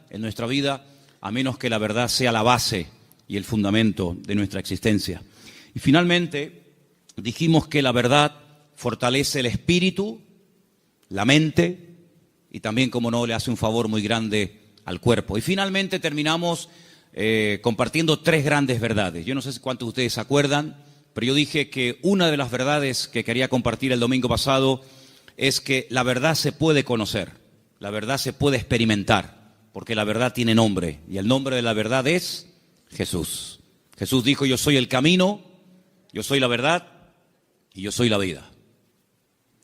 en nuestra vida a menos que la verdad sea la base y el fundamento de nuestra existencia. Y finalmente dijimos que la verdad fortalece el espíritu, la mente y también, como no, le hace un favor muy grande al cuerpo. Y finalmente terminamos compartiendo 3 grandes verdades. Yo no sé cuántos de ustedes se acuerdan, pero yo dije que una de las verdades que quería compartir el domingo pasado es que la verdad se puede conocer, la verdad se puede experimentar, porque la verdad tiene nombre, y el nombre de la verdad es Jesús. Jesús dijo: yo soy el camino, yo soy la verdad y yo soy la vida.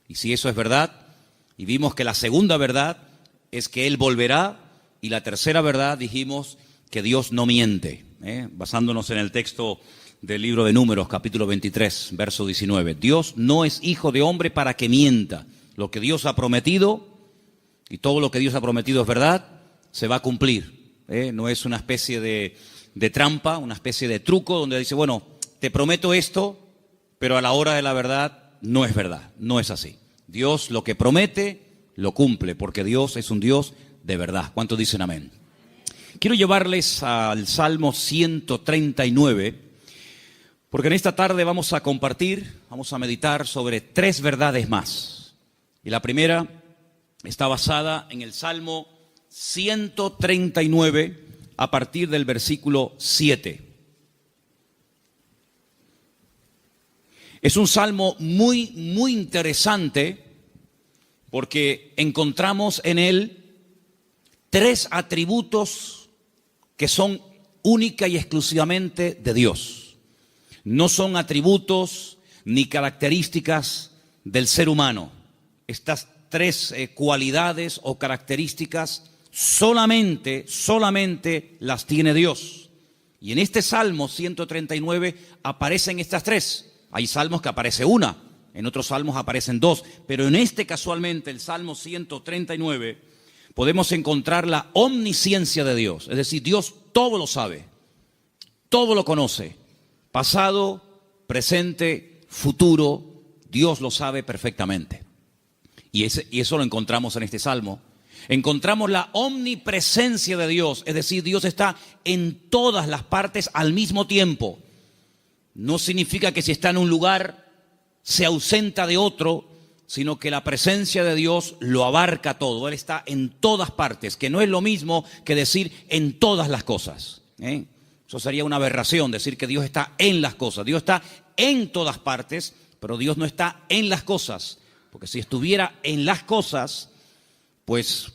Y si eso es verdad, y vimos que la segunda verdad es que Él volverá, y la tercera verdad dijimos que Dios no miente, basándonos en el texto del libro de Números, capítulo 23, verso 19. Dios no es hijo de hombre para que mienta. Lo que Dios ha prometido, y todo lo que Dios ha prometido es verdad, se va a cumplir. No es una especie de trampa, una especie de truco donde dice: bueno, te prometo esto, pero a la hora de la verdad no es verdad. No es así. Dios lo que promete, lo cumple, porque Dios es un Dios de verdad. ¿Cuántos dicen amén? Quiero llevarles al Salmo 139, porque en esta tarde vamos a compartir, vamos a meditar sobre 3 verdades más. Y la primera está basada en el Salmo 139, a partir del versículo 7. Es un salmo muy interesante, porque encontramos en él 3 atributos que son única y exclusivamente de Dios. No son atributos ni características del ser humano. Estas 3 cualidades o características solamente las tiene Dios. Y en este Salmo 139 aparecen estas 3. Hay salmos que aparece una, en otros salmos aparecen 2, pero en este casualmente, el Salmo 139, podemos encontrar la omnisciencia de Dios. Es decir, Dios todo lo sabe, todo lo conoce, pasado, presente, futuro, Dios lo sabe perfectamente. Y eso lo encontramos en este salmo. Encontramos la omnipresencia de Dios, es decir, Dios está en todas las partes al mismo tiempo. No significa que si está en un lugar se ausenta de otro, sino que la presencia de Dios lo abarca todo. Él está en todas partes, que no es lo mismo que decir en todas las cosas. Eso sería una aberración, decir que Dios está en las cosas. Dios está en todas partes, pero Dios no está en las cosas. Porque si estuviera en las cosas, pues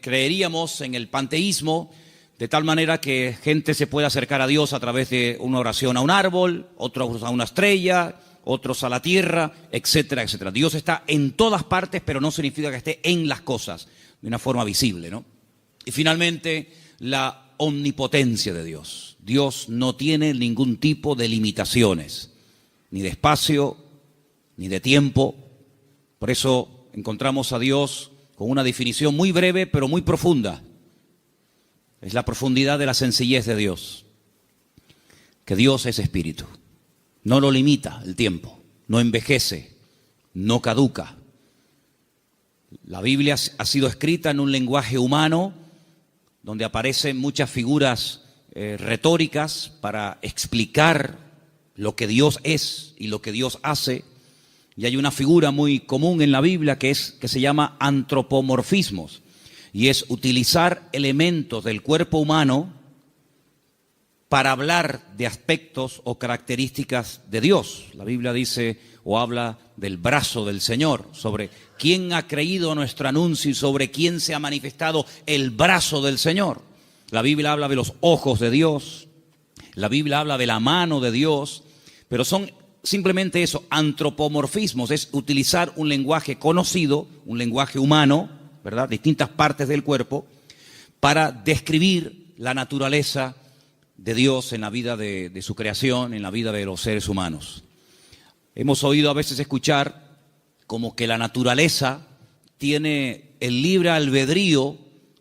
creeríamos en el panteísmo, de tal manera que gente se puede acercar a Dios a través de una oración a un árbol, otros a una estrella, otros a la tierra, etcétera, etcétera. Dios está en todas partes, pero no significa que esté en las cosas de una forma visible, ¿no? Y finalmente, la omnipotencia de Dios. Dios no tiene ningún tipo de limitaciones, ni de espacio, ni de tiempo. Por eso encontramos a Dios con una definición muy breve, pero muy profunda. Es la profundidad de la sencillez de Dios. Que Dios es espíritu. No lo limita el tiempo, no envejece, no caduca. La Biblia ha sido escrita en un lenguaje humano, donde aparecen muchas figuras retóricas para explicar lo que Dios es y lo que Dios hace. Y hay una figura muy común en la Biblia que se llama antropomorfismos, y es utilizar elementos del cuerpo humano para hablar de aspectos o características de Dios. La Biblia dice o habla del brazo del Señor, sobre quién ha creído nuestro anuncio y sobre quién se ha manifestado el brazo del Señor. La Biblia habla de los ojos de Dios, la Biblia habla de la mano de Dios, pero son simplemente eso, antropomorfismos, es utilizar un lenguaje conocido, un lenguaje humano, ¿verdad?, distintas partes del cuerpo, para describir la naturaleza de Dios en la vida de su creación, en la vida de los seres humanos. Hemos oído a veces escuchar como que la naturaleza tiene el libre albedrío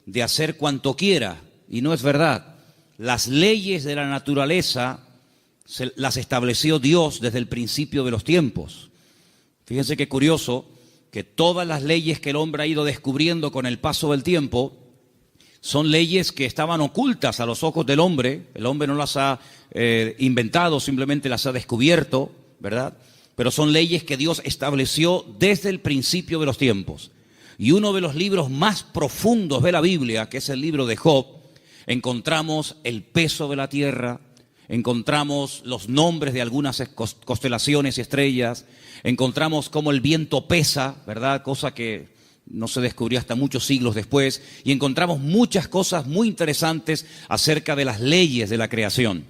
de hacer cuanto quiera, y no es verdad. Las leyes de la naturaleza las estableció Dios desde el principio de los tiempos. Fíjense qué curioso que todas las leyes que el hombre ha ido descubriendo con el paso del tiempo Son leyes que estaban ocultas a los ojos del hombre. El hombre no las ha inventado, simplemente las ha descubierto, ¿verdad? Pero son leyes que Dios estableció desde el principio de los tiempos. Y uno de los libros más profundos de la Biblia, que es el libro de Job, encontramos el peso de la tierra, encontramos los nombres de algunas constelaciones y estrellas, encontramos cómo el viento pesa, ¿verdad? Cosa que no se descubrió hasta muchos siglos después, y encontramos muchas cosas muy interesantes acerca de las leyes de la creación.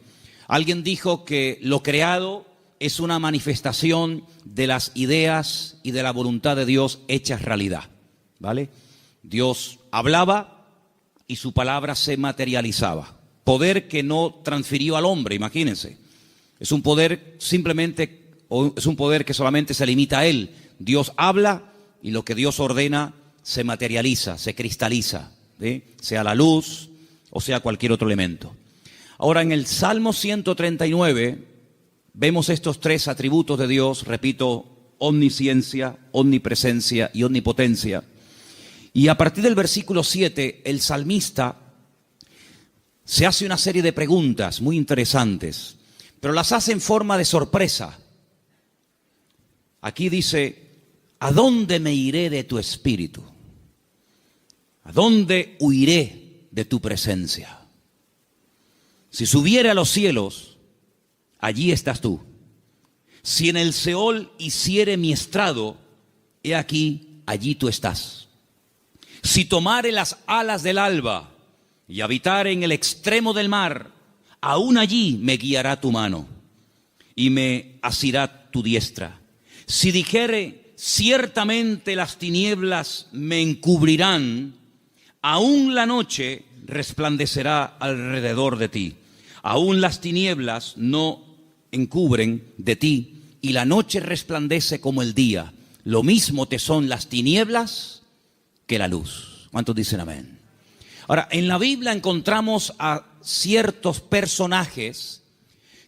Alguien dijo que lo creado es una manifestación de las ideas y de la voluntad de Dios hechas realidad, ¿vale? Dios hablaba y su palabra se materializaba. Poder que no transfirió al hombre, imagínense. Es un poder simplemente, o es un poder que solamente se limita a él. Dios habla y lo que Dios ordena se materializa, se cristaliza, ¿sí? Sea la luz o sea cualquier otro elemento. Ahora, en el Salmo 139 vemos estos tres atributos de Dios, repito, omnisciencia, omnipresencia y omnipotencia. Y a partir del versículo 7, el salmista se hace una serie de preguntas muy interesantes, pero las hace en forma de sorpresa. Aquí dice: ¿a dónde me iré de tu espíritu? ¿A dónde huiré de tu presencia? Si subiere a los cielos, allí estás tú. Si en el Seol hiciere mi estrado, he aquí, allí tú estás. Si tomare las alas del alba y habitare en el extremo del mar, aún allí me guiará tu mano y me asirá tu diestra. Si dijere: ciertamente las tinieblas me encubrirán, aún la noche resplandecerá alrededor de ti. Aún las tinieblas no encubren de ti, y la noche resplandece como el día. Lo mismo te son las tinieblas que la luz. ¿Cuántos dicen amén? Ahora, en la Biblia encontramos a ciertos personajes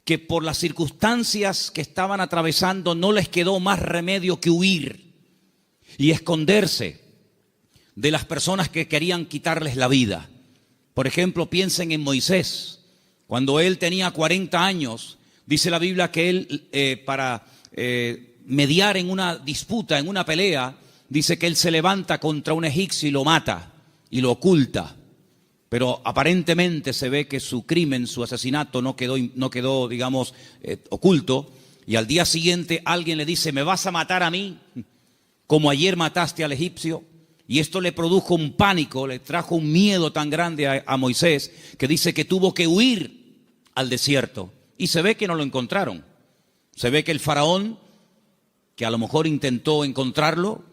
que por las circunstancias que estaban atravesando no les quedó más remedio que huir y esconderse de las personas que querían quitarles la vida. Por ejemplo, piensen en Moisés. Cuando él tenía 40 años, dice la Biblia que él, para mediar en una disputa, en una pelea, dice que él se levanta contra un egipcio y lo mata y lo oculta. Pero aparentemente se ve que su crimen, su asesinato no quedó, digamos, oculto. Y al día siguiente alguien le dice: ¿me vas a matar a mí como ayer mataste al egipcio? Y esto le produjo un pánico, le trajo un miedo tan grande a Moisés, que dice que tuvo que huir al desierto. Y se ve que no lo encontraron. Se ve que el faraón, que a lo mejor intentó encontrarlo,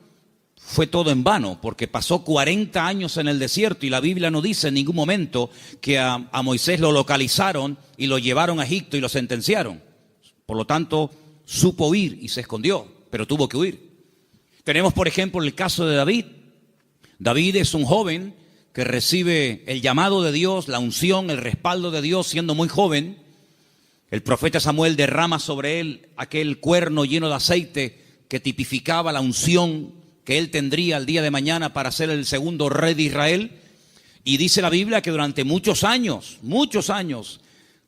fue todo en vano, porque pasó 40 años en el desierto y la Biblia no dice en ningún momento que a Moisés lo localizaron y lo llevaron a Egipto y lo sentenciaron. Por lo tanto, supo huir y se escondió, pero tuvo que huir. Tenemos, por ejemplo, el caso de David. David es un joven que recibe el llamado de Dios, la unción, el respaldo de Dios siendo muy joven. El profeta Samuel derrama sobre él aquel cuerno lleno de aceite que tipificaba la unción que él tendría el día de mañana para ser el segundo rey de Israel. Y dice la Biblia que durante muchos años,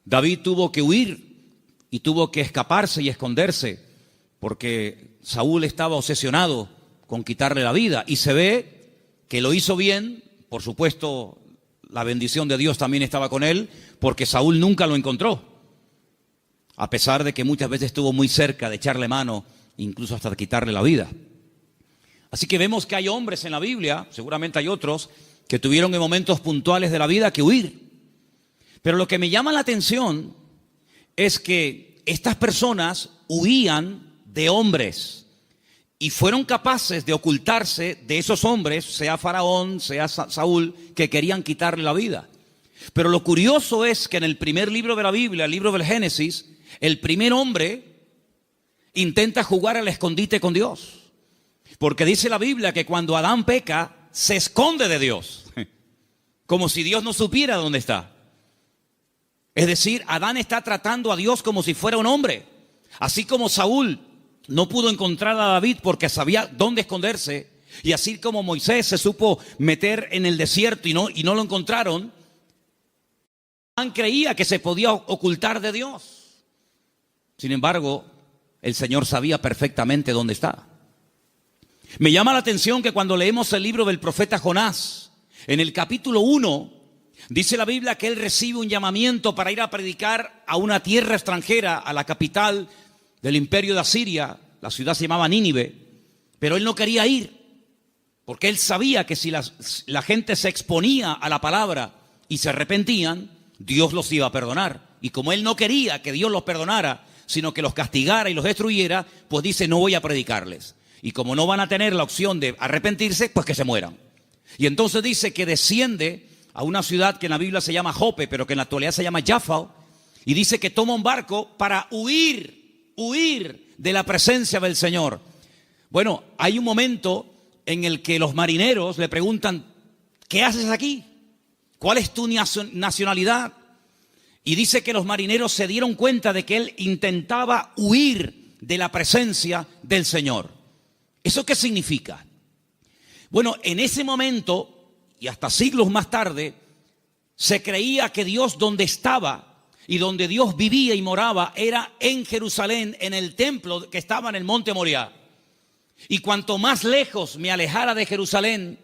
David tuvo que huir y tuvo que escaparse y esconderse, porque Saúl estaba obsesionado con quitarle la vida. Y se ve que lo hizo bien, por supuesto, la bendición de Dios también estaba con él, porque Saúl nunca lo encontró, a pesar de que muchas veces estuvo muy cerca de echarle mano, incluso hasta de quitarle la vida. Así que vemos que hay hombres en la Biblia, seguramente hay otros, que tuvieron en momentos puntuales de la vida que huir. Pero lo que me llama la atención es que estas personas huían de hombres y fueron capaces de ocultarse de esos hombres, sea Faraón, sea Saúl, que querían quitarle la vida. Pero lo curioso es que en el primer libro de la Biblia, el libro del Génesis, el primer hombre intenta jugar al escondite con Dios. Porque dice la Biblia que cuando Adán peca, se esconde de Dios, como si Dios no supiera dónde está. Es decir, Adán está tratando a Dios como si fuera un hombre. Así como Saúl no pudo encontrar a David porque sabía dónde esconderse, Y así como Moisés se supo meter en el desierto y no lo encontraron, Abraham creía que se podía ocultar de Dios. Sin embargo, el Señor sabía perfectamente dónde estaba. Me llama la atención que cuando leemos el libro del profeta Jonás, en el capítulo 1, dice la Biblia que él recibe un llamamiento para ir a predicar a una tierra extranjera, a la capital del imperio de Asiria. La ciudad se llamaba Nínive, pero él no quería ir, porque él sabía que si la gente se exponía a la palabra y se arrepentían, Dios los iba a perdonar. Y como él no quería que Dios los perdonara, sino que los castigara y los destruyera, pues dice, no voy a predicarles. Y como no van a tener la opción de arrepentirse, pues que se mueran. Y entonces dice que desciende a una ciudad que en la Biblia se llama Jope, pero que en la actualidad se llama Jaffa, y dice que toma un barco para huir de la presencia del Señor. Bueno, hay un momento en el que los marineros le preguntan, ¿qué haces aquí? ¿Cuál es tu nacionalidad? Y dice que los marineros se dieron cuenta de que él intentaba huir de la presencia del Señor. ¿Eso qué significa? Bueno, en ese momento, y hasta siglos más tarde, se creía que Dios donde estaba y donde Dios vivía y moraba era en Jerusalén, en el templo que estaba en el monte Moriah. Y cuanto más lejos me alejara de Jerusalén,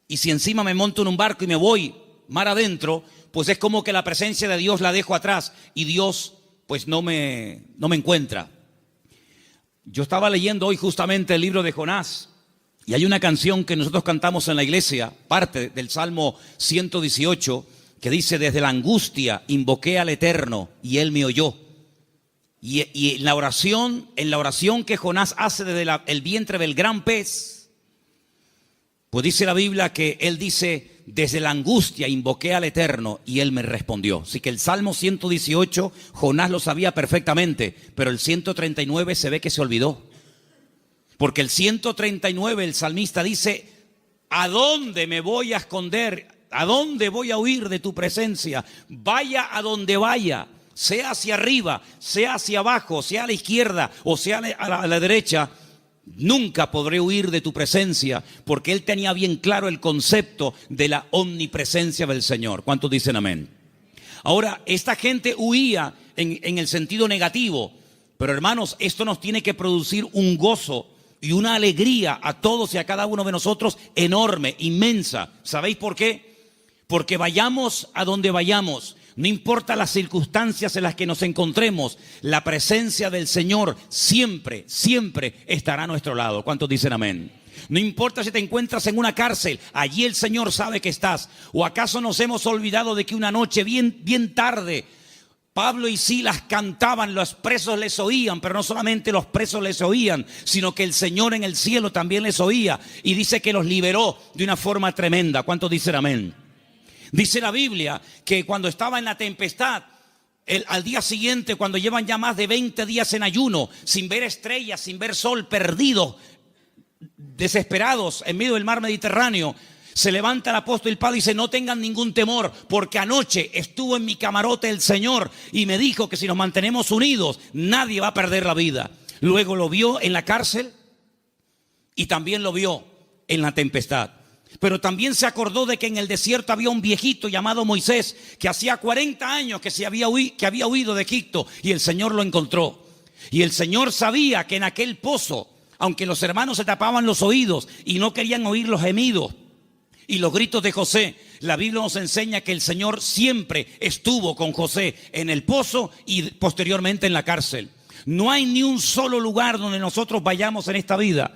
y si encima me monto en un barco y me voy mar adentro, pues es como que la presencia de Dios la dejo atrás y Dios pues no me encuentra. Yo estaba leyendo hoy justamente el libro de Jonás y hay una canción que nosotros cantamos en la iglesia, parte del Salmo 118, que dice, desde la angustia invoqué al Eterno y Él me oyó. Y en la oración que Jonás hace desde el vientre del gran pez, pues dice la Biblia que él dice, desde la angustia invoqué al Eterno y Él me respondió. Así que el Salmo 118, Jonás lo sabía perfectamente, pero el 139 se ve que se olvidó. Porque el 139, el salmista dice, ¿a dónde me voy a esconder? ¿A dónde voy a huir de tu presencia? Vaya a donde vaya, sea hacia arriba, sea hacia abajo, sea a la izquierda o sea a la derecha, nunca podré huir de tu presencia, porque él tenía bien claro el concepto de la omnipresencia del Señor. ¿Cuántos dicen amén? Ahora, esta gente huía en el sentido negativo, pero hermanos, esto nos tiene que producir un gozo y una alegría a todos y a cada uno de nosotros enorme, inmensa. ¿Sabéis por qué? Porque vayamos a donde vayamos, no importa las circunstancias en las que nos encontremos, la presencia del Señor siempre, siempre estará a nuestro lado. ¿Cuántos dicen amén? No importa si te encuentras en una cárcel, allí el Señor sabe que estás. ¿O acaso nos hemos olvidado de que una noche bien tarde Pablo y Silas cantaban, los presos les oían, pero no solamente los presos les oían, sino que el Señor en el cielo también les oía y dice que los liberó de una forma tremenda? ¿Cuántos dicen amén? Dice la Biblia que cuando estaba en la tempestad, al día siguiente, cuando llevan ya más de 20 días en ayuno, sin ver estrellas, sin ver sol, perdidos, desesperados en medio del mar Mediterráneo, se levanta el apóstol Pablo y dice, no tengan ningún temor, porque anoche estuvo en mi camarote el Señor y me dijo que si nos mantenemos unidos, nadie va a perder la vida. Luego lo vio en la cárcel y también lo vio en la tempestad. Pero también se acordó de que en el desierto había un viejito llamado Moisés, que hacía 40 años que había huido de Egipto, y el Señor lo encontró. Y el Señor sabía que en aquel pozo, aunque los hermanos se tapaban los oídos y no querían oír los gemidos y los gritos de José, la Biblia nos enseña que el Señor siempre estuvo con José en el pozo y posteriormente en la cárcel. No hay ni un solo lugar donde nosotros vayamos en esta vida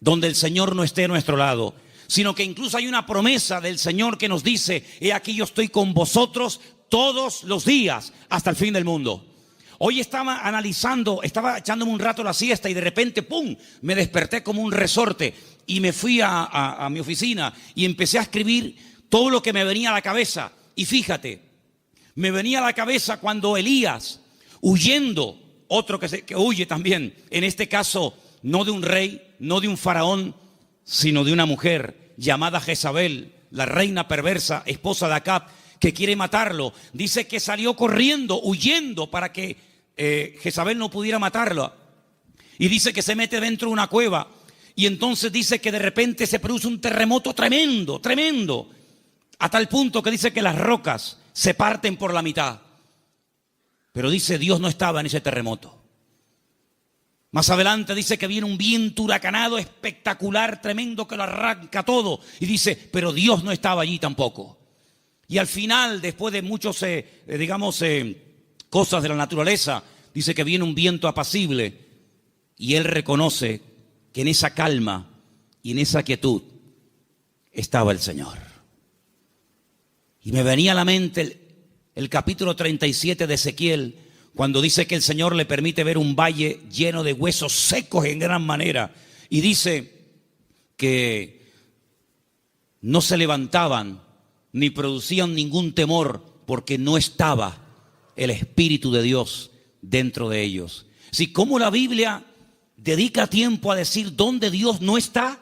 donde el Señor no esté a nuestro lado, sino que incluso hay una promesa del Señor que nos dice, he aquí yo estoy con vosotros todos los días hasta el fin del mundo. Hoy estaba analizando, estaba echándome un rato la siesta y de repente, ¡pum!, me desperté como un resorte y me fui a mi oficina y empecé a escribir todo lo que me venía a la cabeza. Y fíjate, me venía a la cabeza cuando Elías, huyendo, otro que huye también, en este caso no de un rey, no de un faraón, sino de una mujer llamada Jezabel, la reina perversa, esposa de Acab, que quiere matarlo. Dice que salió corriendo, huyendo para que Jezabel no pudiera matarlo. Y dice que se mete dentro de una cueva Y entonces dice que de repente se produce un terremoto tremendo, tremendo, a tal punto que dice que las rocas se parten por la mitad. Pero dice, Dios no estaba en ese terremoto. Más adelante dice que viene un viento huracanado espectacular, tremendo, que lo arranca todo. Y dice, pero Dios no estaba allí tampoco. Y al final, después de muchos, cosas de la naturaleza, dice que viene un viento apacible. Y él reconoce que en esa calma y en esa quietud estaba el Señor. Y me venía a la mente el capítulo 37 de Ezequiel, cuando dice que el Señor le permite ver un valle lleno de huesos secos en gran manera. Y dice que no se levantaban ni producían ningún temor porque no estaba el Espíritu de Dios dentro de ellos. Si como la Biblia dedica tiempo a decir dónde Dios no está,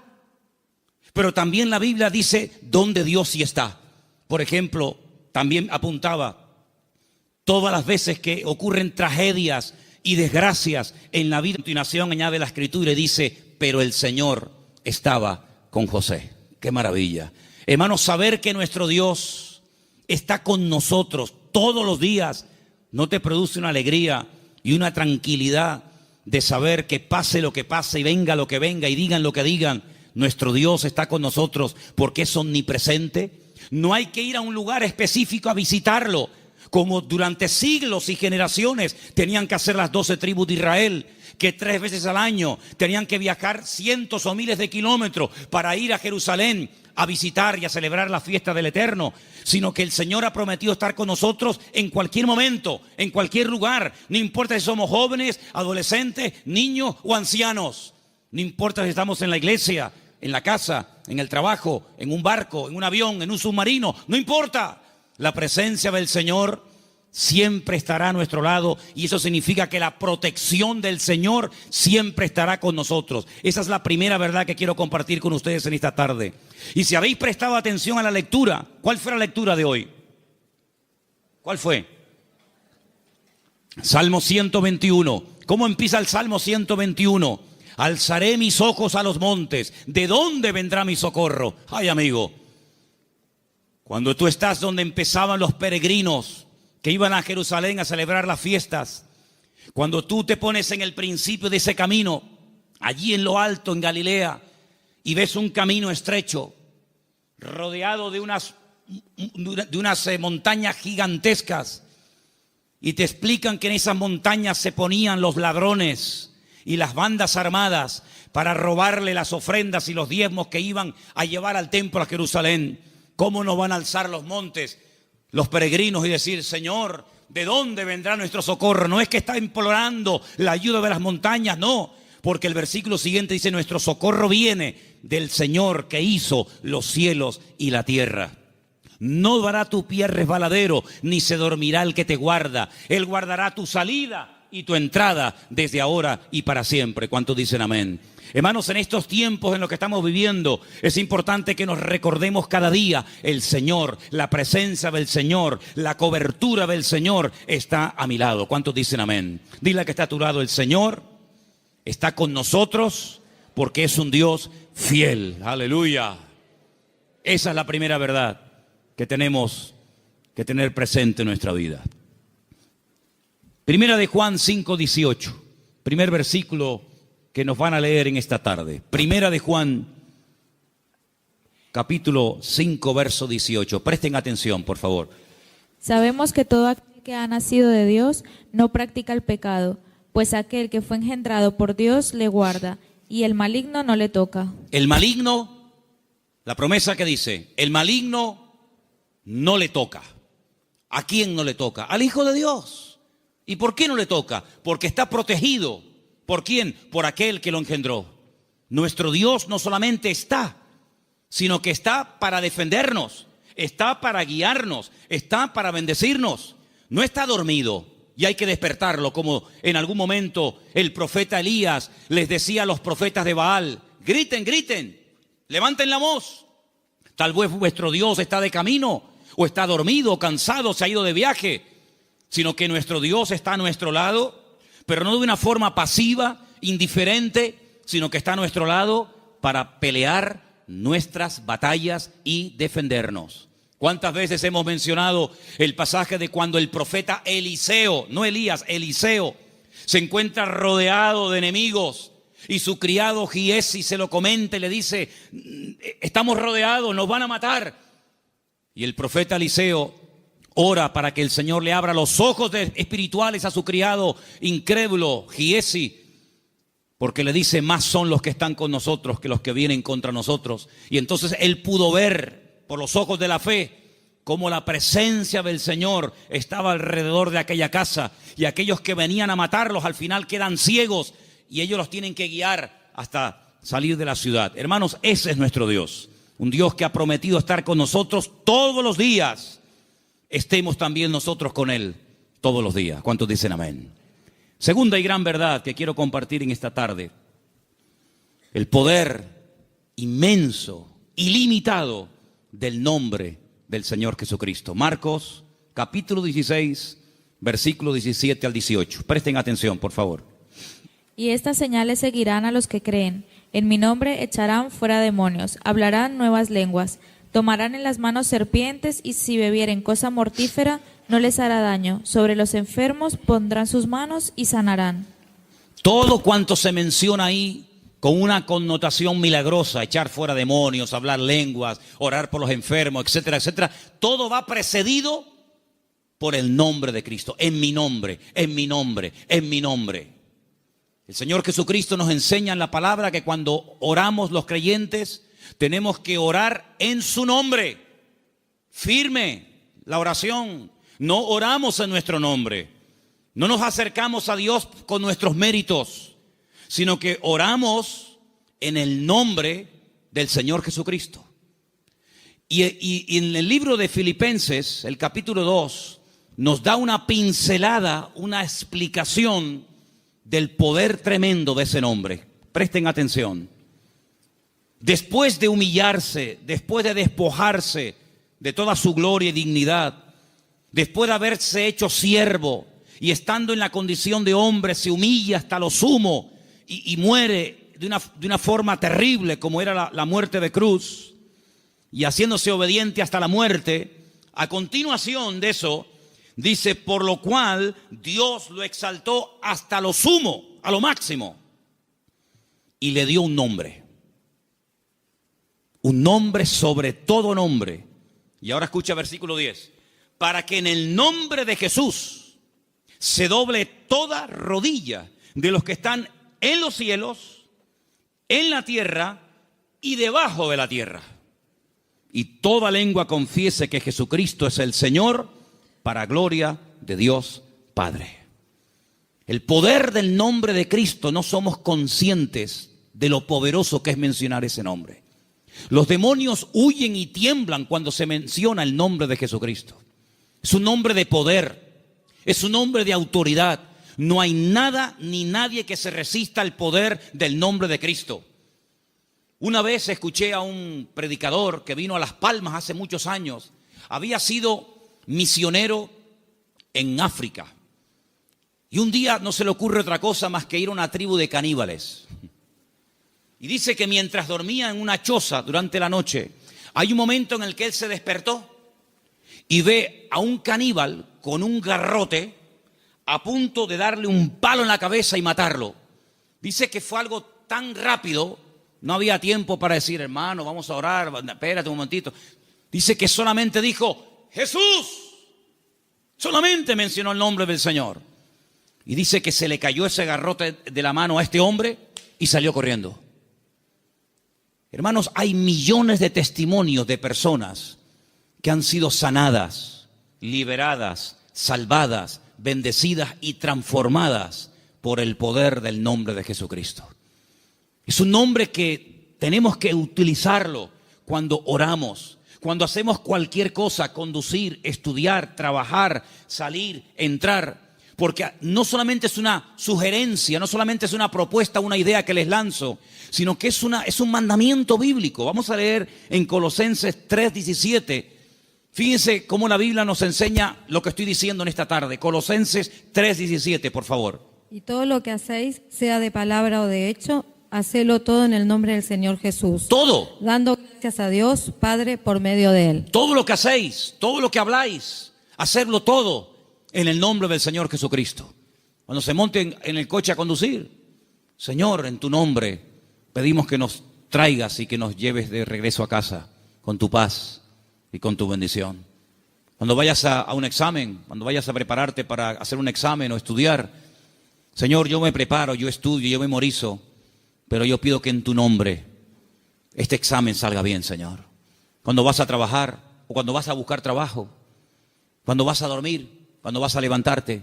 pero también la Biblia dice dónde Dios sí está. Por ejemplo, también apuntaba todas las veces que ocurren tragedias y desgracias en la vida. A continuación añade la Escritura y dice, pero el Señor estaba con José. ¡Qué maravilla! Hermanos, saber que nuestro Dios está con nosotros todos los días, ¿no te produce una alegría y una tranquilidad de saber que pase lo que pase y venga lo que venga y digan lo que digan, nuestro Dios está con nosotros porque es omnipresente? No hay que ir a un lugar específico a visitarlo, como durante siglos y generaciones tenían que hacer las 12 tribus de Israel, que 3 veces al año tenían que viajar cientos o miles de kilómetros para ir a Jerusalén a visitar y a celebrar la fiesta del Eterno, sino que el Señor ha prometido estar con nosotros en cualquier momento, en cualquier lugar, no importa si somos jóvenes, adolescentes, niños o ancianos, no importa si estamos en la iglesia, en la casa, en el trabajo, en un barco, en un avión, en un submarino, no importa. La presencia del Señor siempre estará a nuestro lado y eso significa que la protección del Señor siempre estará con nosotros. Esa es la primera verdad que quiero compartir con ustedes en esta tarde. Y si habéis prestado atención a la lectura, ¿cuál fue la lectura de hoy? ¿Cuál fue? Salmo 121. ¿Cómo empieza el Salmo 121? Alzaré mis ojos a los montes. ¿De dónde vendrá mi socorro? Ay, amigo. Cuando tú estás donde empezaban los peregrinos que iban a Jerusalén a celebrar las fiestas, cuando tú te pones en el principio de ese camino, allí en lo alto en Galilea, y ves un camino estrecho, rodeado de unas montañas gigantescas, y te explican que en esas montañas se ponían los ladrones y las bandas armadas para robarle las ofrendas y los diezmos que iban a llevar al templo a Jerusalén. ¿Cómo nos van a alzar los montes los peregrinos y decir, Señor, ¿de dónde vendrá nuestro socorro? No es que está implorando la ayuda de las montañas, no, porque el versículo siguiente dice, nuestro socorro viene del Señor que hizo los cielos y la tierra. No dará tu pie resbaladero, ni se dormirá el que te guarda. Él guardará tu salida y tu entrada desde ahora y para siempre. ¿Cuántos dicen amén? Hermanos, en estos tiempos en los que estamos viviendo, es importante que nos recordemos cada día el Señor, la presencia del Señor, la cobertura del Señor está a mi lado. ¿Cuántos dicen amén? Dile que está a tu lado, el Señor está con nosotros porque es un Dios fiel. Aleluya. Esa es la primera verdad que tenemos que tener presente en nuestra vida. Primera de Juan 5:18, primer versículo que nos van a leer en esta tarde. Primera de Juan, capítulo 5, verso 18. Presten atención, por favor. Sabemos que todo aquel que ha nacido de Dios no practica el pecado, pues aquel que fue engendrado por Dios le guarda, y el maligno no le toca. El maligno, la promesa que dice, el maligno no le toca. ¿A quién no le toca? Al Hijo de Dios. ¿Y por qué no le toca? Porque está protegido. ¿Por quién? Por aquel que lo engendró. Nuestro Dios no solamente está, sino que está para defendernos, está para guiarnos, está para bendecirnos. No está dormido y hay que despertarlo, como en algún momento el profeta Elías les decía a los profetas de Baal, griten, griten, levanten la voz. Tal vez vuestro Dios está de camino, o está dormido, o cansado, se ha ido de viaje, sino que nuestro Dios está a nuestro lado, pero no de una forma pasiva, indiferente, sino que está a nuestro lado para pelear nuestras batallas y defendernos. ¿Cuántas veces hemos mencionado el pasaje de cuando el profeta Eliseo, no Elías, Eliseo, se encuentra rodeado de enemigos y su criado Giesi se lo comenta y le dice: estamos rodeados, nos van a matar? Y el profeta Eliseo ora para que el Señor le abra los ojos espirituales a su criado incrédulo Giesi, porque le dice: más son los que están con nosotros que los que vienen contra nosotros. Y entonces él pudo ver por los ojos de la fe cómo la presencia del Señor estaba alrededor de aquella casa, y aquellos que venían a matarlos al final quedan ciegos y ellos los tienen que guiar hasta salir de la ciudad. Hermanos, ese es nuestro Dios, un Dios que ha prometido estar con nosotros todos los días. Estemos también nosotros con Él todos los días. ¿Cuántos dicen amén? Segunda y gran verdad que quiero compartir en esta tarde: el poder inmenso, ilimitado del nombre del Señor Jesucristo. Marcos capítulo 16, versículo 17 al 18. Presten atención, por favor. Y estas señales seguirán a los que creen. En mi nombre echarán fuera demonios, hablarán nuevas lenguas, tomarán en las manos serpientes, y si bebieren cosa mortífera no les hará daño. Sobre los enfermos pondrán sus manos y sanarán. Todo cuanto se menciona ahí con una connotación milagrosa, echar fuera demonios, hablar lenguas, orar por los enfermos, etcétera, etcétera, todo va precedido por el nombre de Cristo. En mi nombre, en mi nombre, en mi nombre. El Señor Jesucristo nos enseña en la palabra que cuando oramos los creyentes tenemos que orar en su nombre. Firme la oración. No oramos en nuestro nombre. No nos acercamos a Dios con nuestros méritos, sino que oramos en el nombre del Señor Jesucristo. Y en el libro de Filipenses, el capítulo 2, nos da una pincelada, una explicación del poder tremendo de ese nombre. Presten atención. Después de humillarse, después de despojarse de toda su gloria y dignidad, después de haberse hecho siervo y estando en la condición de hombre, se humilla hasta lo sumo y muere de una forma terrible, como era la muerte de cruz, y haciéndose obediente hasta la muerte. A continuación de eso dice: por lo cual Dios lo exaltó hasta lo sumo, a lo máximo, y le dio un nombre sobre todo nombre. Y ahora escucha versículo 10: para que en el nombre de Jesús se doble toda rodilla de los que están en los cielos, en la tierra y debajo de la tierra, y toda lengua confiese que Jesucristo es el Señor, para gloria de Dios Padre. El poder del nombre de Cristo, no somos conscientes de lo poderoso que es mencionar ese nombre. Los demonios huyen y tiemblan cuando se menciona el nombre de Jesucristo. Es un nombre de poder, es un nombre de autoridad. No hay nada ni nadie que se resista al poder del nombre de Cristo. Una vez escuché a un predicador que vino a Las Palmas hace muchos años. Había sido misionero en África. Y un día no se le ocurre otra cosa más que ir a una tribu de caníbales. Y dice que mientras dormía en una choza durante la noche, hay un momento en el que él se despertó y ve a un caníbal con un garrote a punto de darle un palo en la cabeza y matarlo. Dice que fue algo tan rápido, no había tiempo para decir: hermano, vamos a orar, espérate un momentito. Dice que solamente dijo: Jesús. Solamente mencionó el nombre del Señor. Y dice que se le cayó ese garrote de la mano a este hombre y salió corriendo. Hermanos, hay millones de testimonios de personas que han sido sanadas, liberadas, salvadas, bendecidas y transformadas por el poder del nombre de Jesucristo. Es un nombre que tenemos que utilizarlo cuando oramos, cuando hacemos cualquier cosa: conducir, estudiar, trabajar, salir, entrar. Porque no solamente es una sugerencia, no solamente es una propuesta, una idea que les lanzo, sino que es un mandamiento bíblico. Vamos a leer en Colosenses 3:17. Fíjense cómo la Biblia nos enseña lo que estoy diciendo en esta tarde. Colosenses 3:17, por favor. Y todo lo que hacéis, sea de palabra o de hecho, hacelo todo en el nombre del Señor Jesús. Todo. Dando gracias a Dios, Padre, por medio de Él. Todo lo que hacéis, todo lo que habláis, hacerlo todo en el nombre del Señor Jesucristo. Cuando se monten en el coche a conducir, Señor, en tu nombre pedimos que nos traigas y que nos lleves de regreso a casa con tu paz y con tu bendición. Cuando vayas a un examen, cuando vayas a prepararte para hacer un examen o estudiar, Señor, yo me preparo, yo estudio, yo memorizo, pero yo pido que en tu nombre este examen salga bien, Señor. Cuando vas a trabajar o cuando vas a buscar trabajo, cuando vas a dormir, cuando vas a levantarte,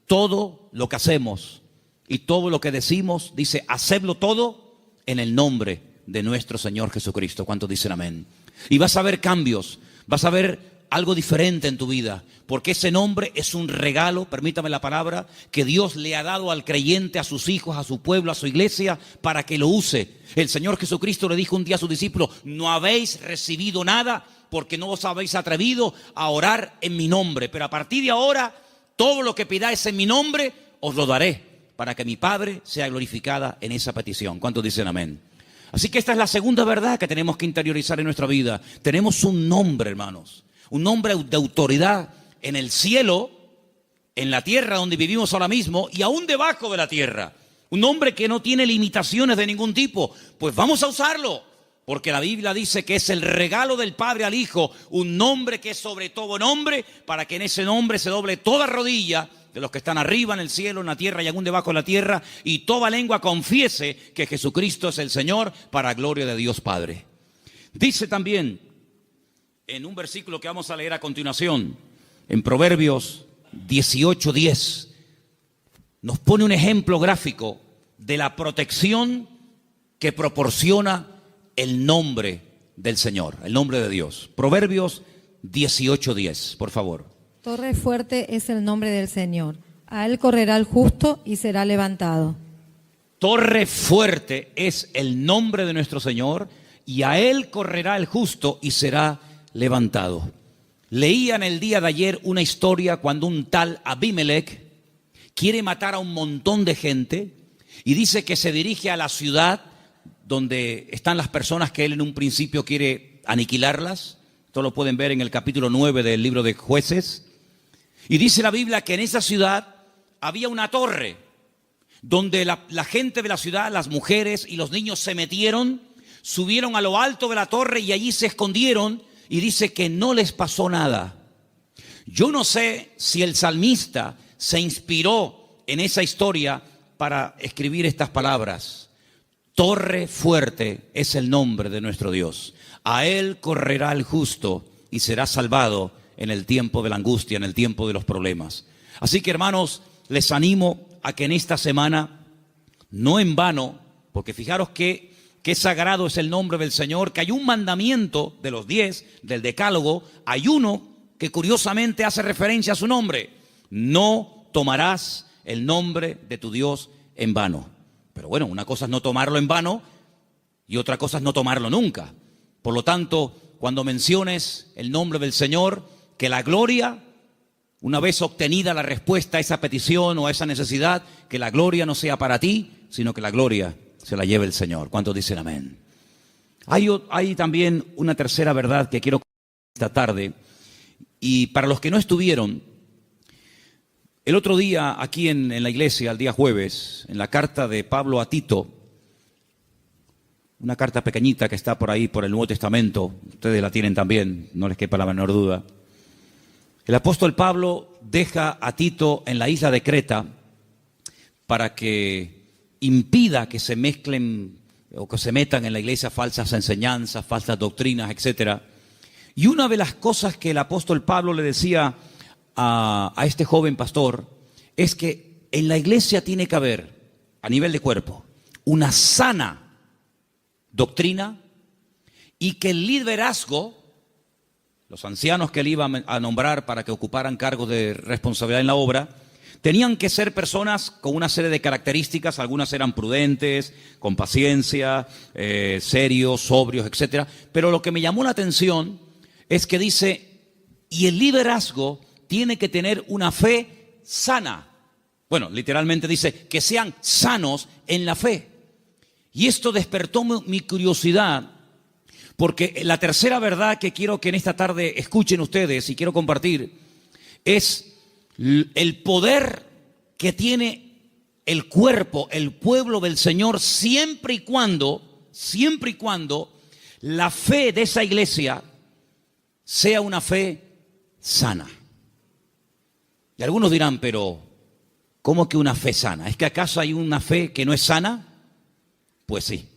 todo lo que hacemos y todo lo que decimos, dice, hacedlo todo en el nombre de nuestro Señor Jesucristo. ¿Cuántos dicen amén? Y vas a ver cambios, vas a ver algo diferente en tu vida, porque ese nombre es un regalo, permítame la palabra, que Dios le ha dado al creyente, a sus hijos, a su pueblo, a su iglesia, para que lo use. El Señor Jesucristo le dijo un día a sus discípulos, no habéis recibido nada porque no os habéis atrevido a orar en mi nombre, pero a partir de ahora, todo lo que pidáis en mi nombre, os lo daré, para que mi Padre sea glorificada en esa petición. ¿Cuántos dicen amén? Así que esta es la segunda verdad que tenemos que interiorizar en nuestra vida. Tenemos un nombre, hermanos. Un nombre de autoridad en el cielo, en la tierra donde vivimos ahora mismo y aún debajo de la tierra. Un nombre que no tiene limitaciones de ningún tipo. Pues vamos a usarlo, porque la Biblia dice que es el regalo del Padre al Hijo, un nombre que es sobre todo nombre, para que en ese nombre se doble toda rodilla de los que están arriba en el cielo, en la tierra y aún debajo de la tierra, y toda lengua confiese que Jesucristo es el Señor, para gloria de Dios Padre. Dice también en un versículo que vamos a leer a continuación, en Proverbios 18:10, nos pone un ejemplo gráfico de la protección que proporciona el nombre del Señor, el nombre de Dios. Proverbios 18:10, por favor. Torre fuerte es el nombre del Señor. A Él correrá el justo y será levantado. Torre fuerte es el nombre de nuestro Señor, y a Él correrá el justo y será levantado. Leía en el día de ayer una historia cuando un tal Abimelech quiere matar a un montón de gente y dice que se dirige a la ciudad donde están las personas que él en un principio quiere aniquilarlas. Esto lo pueden ver en el capítulo 9 del libro de Jueces. Y dice la Biblia que en esa ciudad había una torre donde la gente de la ciudad, las mujeres y los niños se metieron, subieron a lo alto de la torre y allí se escondieron. Y dice que no les pasó nada. Yo no sé si el salmista se inspiró en esa historia para escribir estas palabras. Torre fuerte es el nombre de nuestro Dios. A Él correrá el justo y será salvado en el tiempo de la angustia, en el tiempo de los problemas. Así que, hermanos, les animo a que en esta semana, no en vano, porque fijaros que sagrado es el nombre del Señor, que hay un mandamiento de los 10, del decálogo, hay uno que curiosamente hace referencia a su nombre. No tomarás el nombre de tu Dios en vano. Pero bueno, una cosa es no tomarlo en vano y otra cosa es no tomarlo nunca. Por lo tanto, cuando menciones el nombre del Señor, que la gloria, una vez obtenida la respuesta a esa petición o a esa necesidad, que la gloria no sea para ti, sino que la gloria se la lleve el Señor. ¿Cuántos dicen amén? Hay también una tercera verdad que quiero compartir esta tarde. Y para los que no estuvieron, el otro día aquí en la iglesia, el día jueves, en la carta de Pablo a Tito, una carta pequeñita que está por ahí, por el Nuevo Testamento, ustedes la tienen también, no les quepa la menor duda. El apóstol Pablo deja a Tito en la isla de Creta para que impida que se mezclen o que se metan en la iglesia falsas enseñanzas, falsas doctrinas, etc. Y una de las cosas que el apóstol Pablo le decía a este joven pastor es que en la iglesia tiene que haber, a nivel de cuerpo, una sana doctrina y que el liderazgo, los ancianos que él iba a nombrar para que ocuparan cargos de responsabilidad en la obra, tenían que ser personas con una serie de características. Algunas eran prudentes, con paciencia, serios, sobrios, etc. Pero lo que me llamó la atención es que dice, y el liderazgo tiene que tener una fe sana. Bueno, literalmente dice que sean sanos en la fe. Y esto despertó mi curiosidad, porque la tercera verdad que quiero que en esta tarde escuchen ustedes y quiero compartir es el poder que tiene el cuerpo, el pueblo del Señor, siempre y cuando la fe de esa iglesia sea una fe sana. Y algunos dirán, pero ¿cómo que una fe sana? ¿Es que acaso hay una fe que no es sana? Pues sí.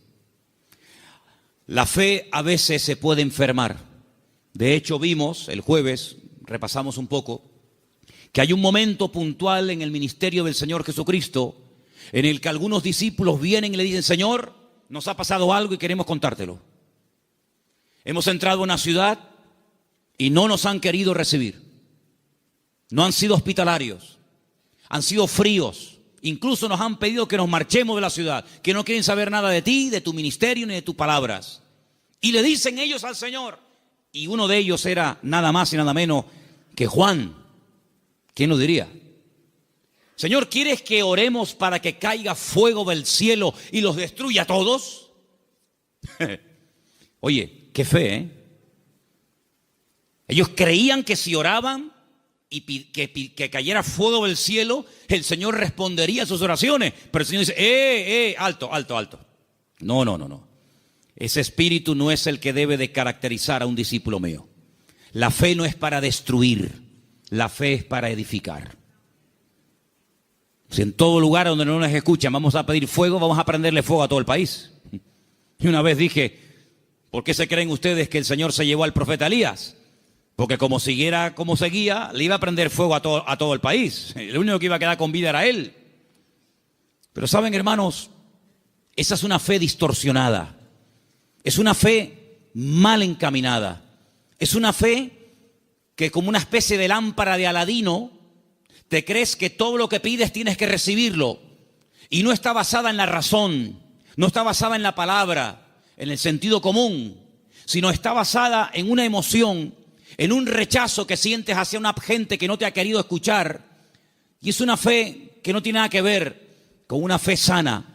La fe a veces se puede enfermar. De hecho, vimos el jueves, repasamos un poco, que hay un momento puntual en el ministerio del Señor Jesucristo en el que algunos discípulos vienen y le dicen, Señor, nos ha pasado algo y queremos contártelo. Hemos entrado a una ciudad y no nos han querido recibir. No han sido hospitalarios, han sido fríos. Incluso nos han pedido que nos marchemos de la ciudad, que no quieren saber nada de ti, de tu ministerio ni de tus palabras. Y le dicen ellos al Señor, y uno de ellos era nada más y nada menos que Juan. ¿Quién lo diría? Señor, ¿quieres que oremos para que caiga fuego del cielo y los destruya a todos? Oye, qué fe, ¿eh? Ellos creían que si oraban y que cayera fuego del cielo, el Señor respondería a sus oraciones. Pero el Señor dice, alto. No. Ese espíritu no es el que debe de caracterizar a un discípulo mío. La fe no es para destruir, la fe es para edificar. Si en todo lugar donde no nos escuchan vamos a pedir fuego, vamos a prenderle fuego a todo el país. Y una vez dije, ¿por qué se creen ustedes que el Señor se llevó al profeta Elías? Porque como siguiera como seguía, le iba a prender fuego a todo el país. El único que iba a quedar con vida era él. Pero saben, hermanos, esa es una fe distorsionada. Es una fe mal encaminada. Es una fe que, como una especie de lámpara de Aladino, te crees que todo lo que pides tienes que recibirlo. Y no está basada en la razón, no está basada en la palabra, en el sentido común, sino está basada en una emoción, en un rechazo que sientes hacia una gente que no te ha querido escuchar. Y es una fe que no tiene nada que ver con una fe sana,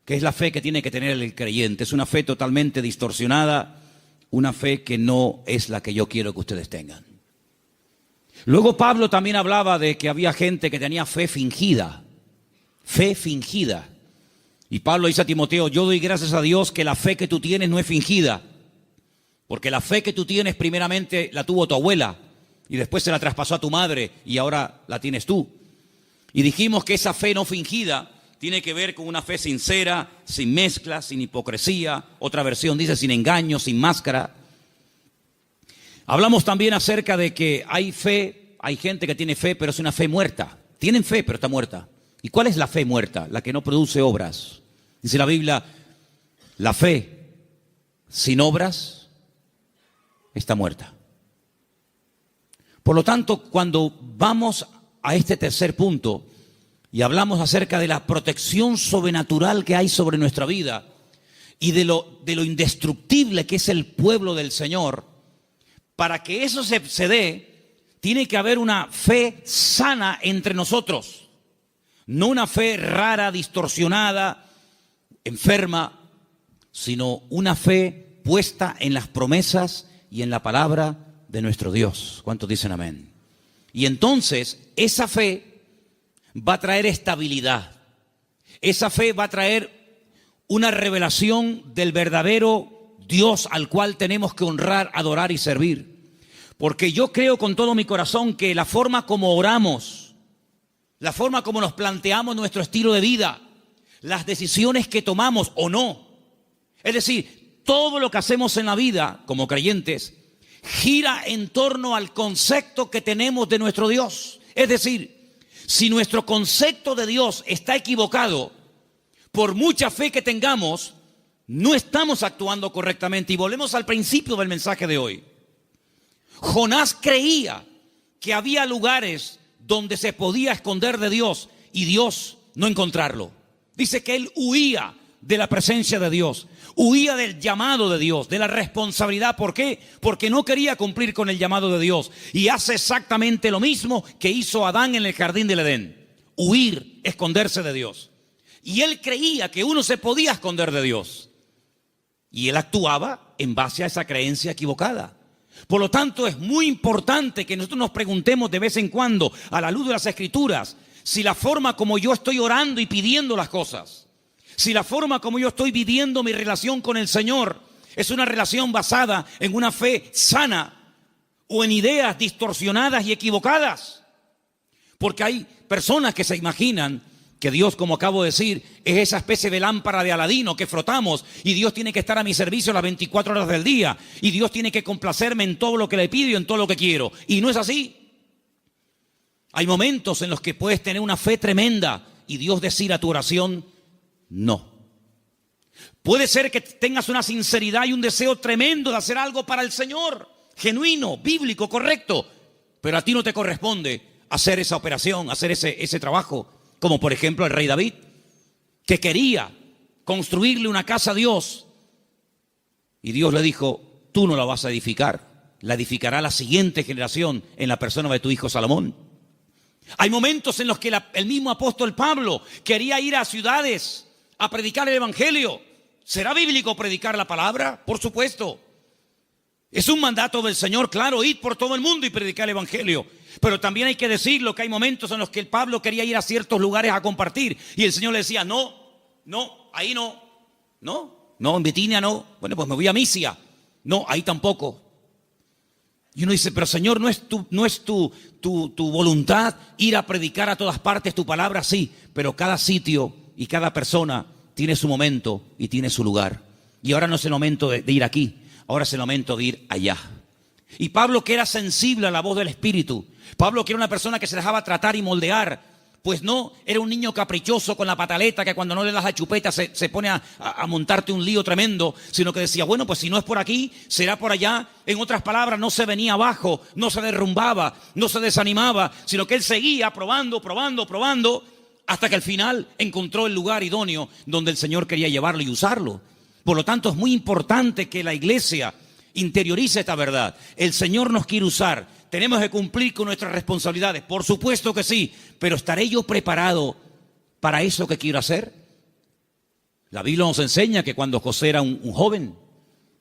que es la fe que tiene que tener el creyente. Es una fe totalmente distorsionada, una fe que no es la que yo quiero que ustedes tengan. Luego Pablo también hablaba de que había gente que tenía fe fingida. Fe fingida. Y Pablo dice a Timoteo, yo doy gracias a Dios que la fe que tú tienes no es fingida. Porque la fe que tú tienes primeramente la tuvo tu abuela y después se la traspasó a tu madre y ahora la tienes tú. Y dijimos que esa fe no fingida tiene que ver con una fe sincera, sin mezcla, sin hipocresía. Otra versión dice sin engaño, sin máscara. Hablamos también acerca de que hay fe, hay gente que tiene fe, pero es una fe muerta. Tienen fe, pero está muerta. ¿Y cuál es la fe muerta? La que no produce obras. Dice la Biblia, la fe sin obras está muerta. Por lo tanto, cuando vamos a este tercer punto y hablamos acerca de la protección sobrenatural que hay sobre nuestra vida y de lo indestructible que es el pueblo del Señor, para que eso se dé, tiene que haber una fe sana entre nosotros, no una fe rara, distorsionada, enferma, sino una fe puesta en las promesas y en la palabra de nuestro Dios. ¿Cuántos dicen amén? Y entonces esa fe va a traer estabilidad. Esa fe va a traer una revelación del verdadero Dios al cual tenemos que honrar, adorar y servir. Porque yo creo con todo mi corazón que la forma como oramos, la forma como nos planteamos nuestro estilo de vida, las decisiones que tomamos o no, es decir, todo lo que hacemos en la vida como creyentes gira en torno al concepto que tenemos de nuestro Dios. Es decir, si nuestro concepto de Dios está equivocado, por mucha fe que tengamos, no estamos actuando correctamente. Y volvemos al principio del mensaje de hoy. Jonás creía que había lugares donde se podía esconder de Dios y Dios no encontrarlo. Dice que él huía de la presencia de Dios, huía del llamado de Dios, de la responsabilidad. ¿Por qué? Porque no quería cumplir con el llamado de Dios. Y hace exactamente lo mismo que hizo Adán en el jardín del Edén: huir, esconderse de Dios. Y él creía que uno se podía esconder de Dios. Y él actuaba en base a esa creencia equivocada. Por lo tanto, es muy importante que nosotros nos preguntemos de vez en cuando, a la luz de las Escrituras, si la forma como yo estoy orando y pidiendo las cosas, si la forma como yo estoy viviendo mi relación con el Señor es una relación basada en una fe sana o en ideas distorsionadas y equivocadas. Porque hay personas que se imaginan que Dios, como acabo de decir, es esa especie de lámpara de Aladino que frotamos y Dios tiene que estar a mi servicio las 24 horas del día y Dios tiene que complacerme en todo lo que le pido y en todo lo que quiero. Y no es así. Hay momentos en los que puedes tener una fe tremenda y Dios decir a tu oración, no. Puede ser que tengas una sinceridad y un deseo tremendo de hacer algo para el Señor, genuino, bíblico, correcto, pero a ti no te corresponde hacer esa operación, hacer ese trabajo. Como por ejemplo el rey David, que quería construirle una casa a Dios. Y Dios le dijo, tú no la vas a edificar, la edificará la siguiente generación en la persona de tu hijo Salomón. Hay momentos en los que el mismo apóstol Pablo quería ir a ciudades a predicar el evangelio. ¿Será bíblico predicar la palabra? Por supuesto. Es un mandato del Señor, claro, id por todo el mundo y predicar el evangelio. Pero también hay que decirlo que hay momentos en los que el Pablo quería ir a ciertos lugares a compartir y el Señor le decía, no, ahí no, en Bitinia no, bueno, pues me voy a Misia, no, ahí tampoco. Y uno dice, pero Señor, ¿no es tu voluntad ir a predicar a todas partes tu palabra? Sí, pero cada sitio y cada persona tiene su momento y tiene su lugar. Y ahora no es el momento de ir aquí, ahora es el momento de ir allá. Y Pablo, que era sensible a la voz del Espíritu, Pablo, que era una persona que se dejaba tratar y moldear, pues no era un niño caprichoso con la pataleta que cuando no le das la chupeta se pone a montarte un lío tremendo, sino que decía, bueno, pues si no es por aquí, será por allá. En otras palabras, no se venía abajo, no se derrumbaba, no se desanimaba, sino que él seguía probando, hasta que al final encontró el lugar idóneo donde el Señor quería llevarlo y usarlo. Por lo tanto, es muy importante que la iglesia interiorice esta verdad. El Señor nos quiere usar. Tenemos que cumplir con nuestras responsabilidades. Por supuesto que sí. Pero ¿estaré yo preparado para eso que quiero hacer? La Biblia nos enseña que cuando José era un joven,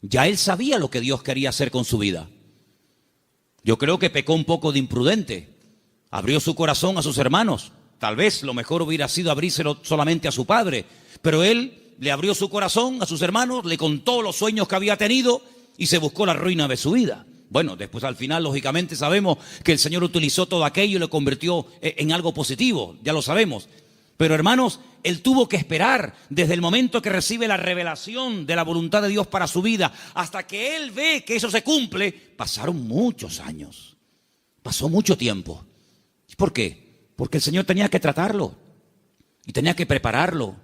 ya él sabía lo que Dios quería hacer con su vida. Yo creo que pecó un poco de imprudente. Abrió su corazón a sus hermanos. Tal vez lo mejor hubiera sido abrírselo solamente a su padre. Pero él le abrió su corazón a sus hermanos, le contó los sueños que había tenido y se buscó la ruina de su vida. Bueno, después al final, lógicamente, sabemos que el Señor utilizó todo aquello y lo convirtió en algo positivo, ya lo sabemos. Pero hermanos, él tuvo que esperar desde el momento que recibe la revelación de la voluntad de Dios para su vida, hasta que él ve que eso se cumple, pasaron muchos años, pasó mucho tiempo. ¿Por qué? Porque el Señor tenía que tratarlo, y tenía que prepararlo,